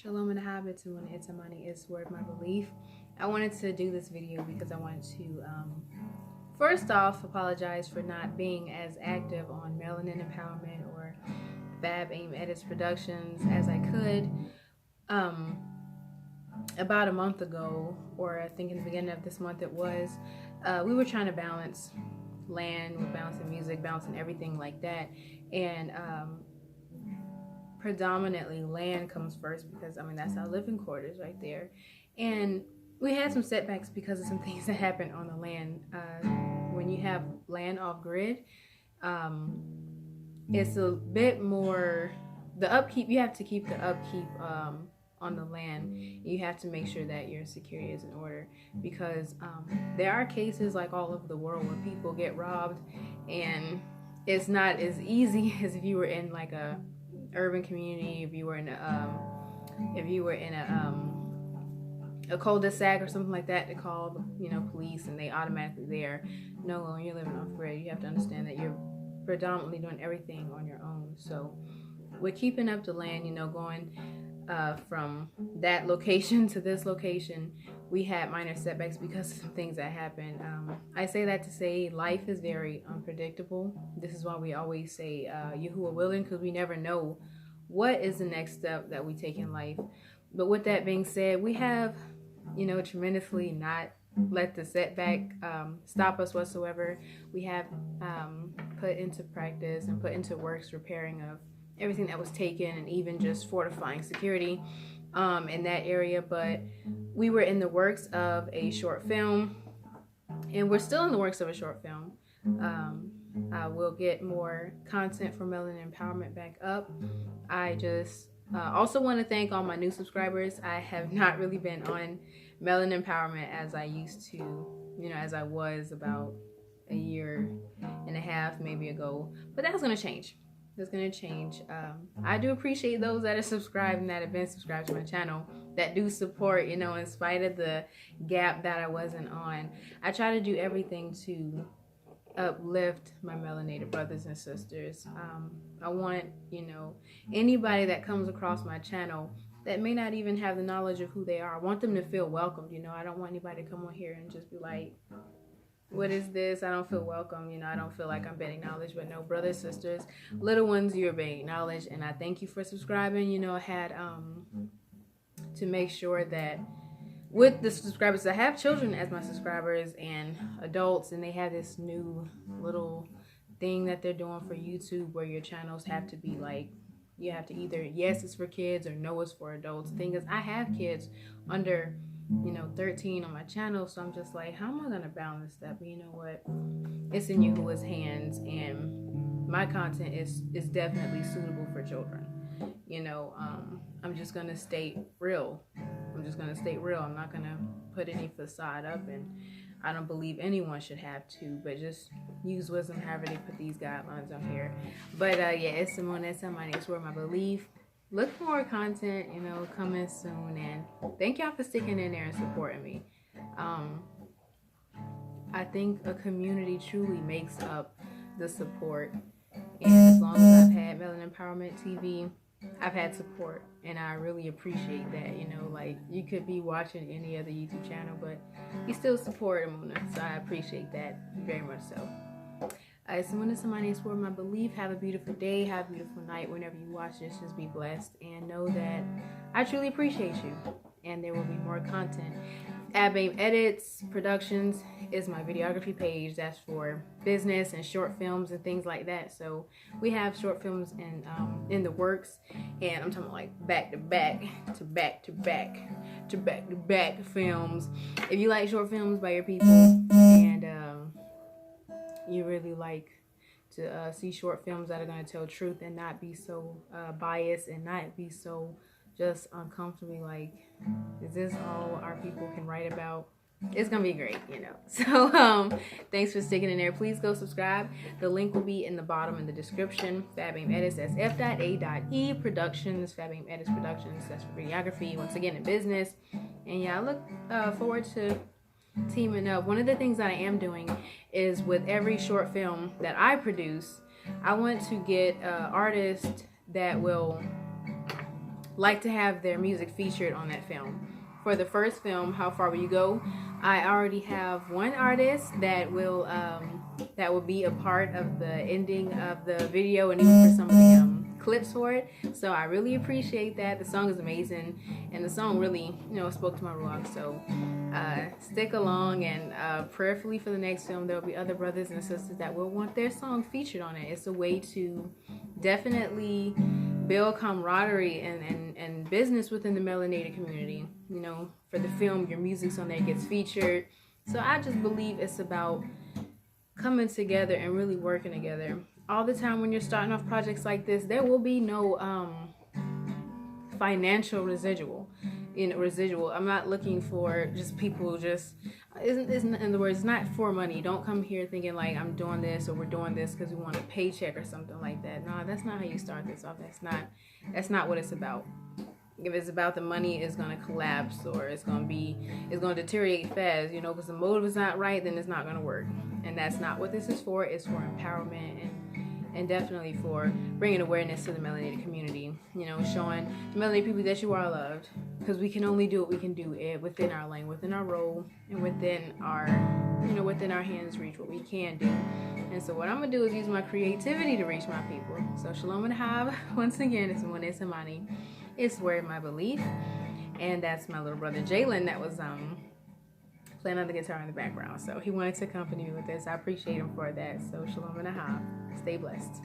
Shalom and habits, and when it's a money is word my belief. I wanted to do this video because I wanted to first off apologize for not being as active on Melanin Empowerment or Fab Aim Edits Productions as I could. About a month ago, or I think in the beginning of this month it was, we were trying to balance land with balancing music, balancing everything like that, and predominantly land comes first because I mean that's our living quarters right there, and we had some setbacks because of some things that happened on the land. When you have land off grid, it's a bit more the upkeep. You have to keep the upkeep on the land. You have to make sure that your security is in order because there are cases like all over the world where people get robbed, and it's not as easy as if you were in like a urban community, if you were in a cul-de-sac or something like that, to call the police and they automatically there. No, when you're living off grid, you have to understand that you're predominantly doing everything on your own. So we're keeping up the land, going from that location to this location. We had minor setbacks because of some things that happened. I say that to say life is very unpredictable. This is why we always say Yahuah willing, because we never know what is the next step that we take in life. But with that being said, we have tremendously not let the setback stop us whatsoever. We have put into practice and put into works repairing of everything that was taken, and even just fortifying security in that area. But we were in the works of a short film, and we're still in the works of a short film. We'll get more content for Melanin Empowerment back up. I just also want to thank all my new subscribers. I have not really been on Melanin Empowerment as I used to, as I was about a year and a half maybe ago, but that's going to change. That's going to change. I do appreciate those that are subscribed and that have been subscribed to my channel, that do support, in spite of the gap that I wasn't on. I try to do everything to uplift my melanated brothers and sisters. I want, anybody that comes across my channel that may not even have the knowledge of who they are, I want them to feel welcomed. I don't want anybody to come on here and just be like, what is this? I don't feel welcome. I don't feel like I'm being acknowledged. But no, brothers, sisters, little ones, you're being acknowledged, and I thank you for subscribing. I had to make sure that with the subscribers, I have children as my subscribers and adults, and they have this new little thing that they're doing for YouTube where your channels have to be like, you have to either yes it's for kids or no it's for adults. The thing is, I have kids under 13 on my channel, so I'm just like, how am I gonna balance that? But you know what, it's in Yahuah's hands, and my content is definitely suitable for children. I'm just gonna state real. I'm not gonna put any facade up, and I don't believe anyone should have to, but just use wisdom however they put these guidelines on here. But yeah, it's Simone, that's somebody, it's where my belief. Look for more content, coming soon, and thank y'all for sticking in there and supporting me. I think a community truly makes up the support, and as long as I've had Melanin Empowerment TV, I've had support, and I really appreciate that. Like, you could be watching any other YouTube channel, but you still support them, so I appreciate that very much so. Somebody is for my belief. Have a beautiful day, have a beautiful night. Whenever you watch this, just be blessed, and know that I truly appreciate you, and there will be more content. Fab Aim Edits Productions is my videography page. That's for business and short films and things like that. So we have short films in the works, and I'm talking like back to back films. If you like short films by your people, and you really like to see short films that are going to tell truth and not be so biased, and not be so just uncomfortably like, is this all our people can write about? It's gonna be great, So thanks for sticking in there. Please go subscribe. The link will be in the bottom in the description. Fab Aim Edits, that's F.A.E Productions. Fab Aim Edits Productions, that's for videography, once again in business. And yeah, I look forward to teaming up. One of the things that I am doing is, with every short film that I produce, I want to get artists that will like to have their music featured on that film. For the first film, How Far Will You Go, I already have one artist that will be a part of the ending of the video and even for some of the clips for it. So I really appreciate that. The song is amazing, and the song really, spoke to my ruach. So stick along, and prayerfully for the next film, there will be other brothers and sisters that will want their song featured on it. It's a way to definitely build camaraderie and business within the melanated community. For the film, your music's on there, gets featured. So I just believe it's about coming together and really working together. All the time when you're starting off projects like this, there will be no financial residual. I'm not looking for just people in other words, it's not for money. Don't come here thinking like I'm doing this or we're doing this because we want a paycheck or something like that. No, that's not how you start this off. That's not what it's about. If it's about the money, it's gonna collapse, or it's gonna deteriorate fast, because the motive is not right, then it's not gonna work. And that's not what this is for. It's for empowerment and definitely for bringing awareness to the melanated community, showing the melanated people that you are loved, because we can only do what we can do within our lane, within our role, and within our hands reach what we can do. And so what I'm gonna do is use my creativity to reach my people. So Shalom and Hab, once again, it's Monet Samani. It's Where My Belief, and that's my little brother Jalen that was playing on the guitar in the background. So he wanted to accompany me with this. I appreciate him for that. So Shalom and Ahab. Stay blessed.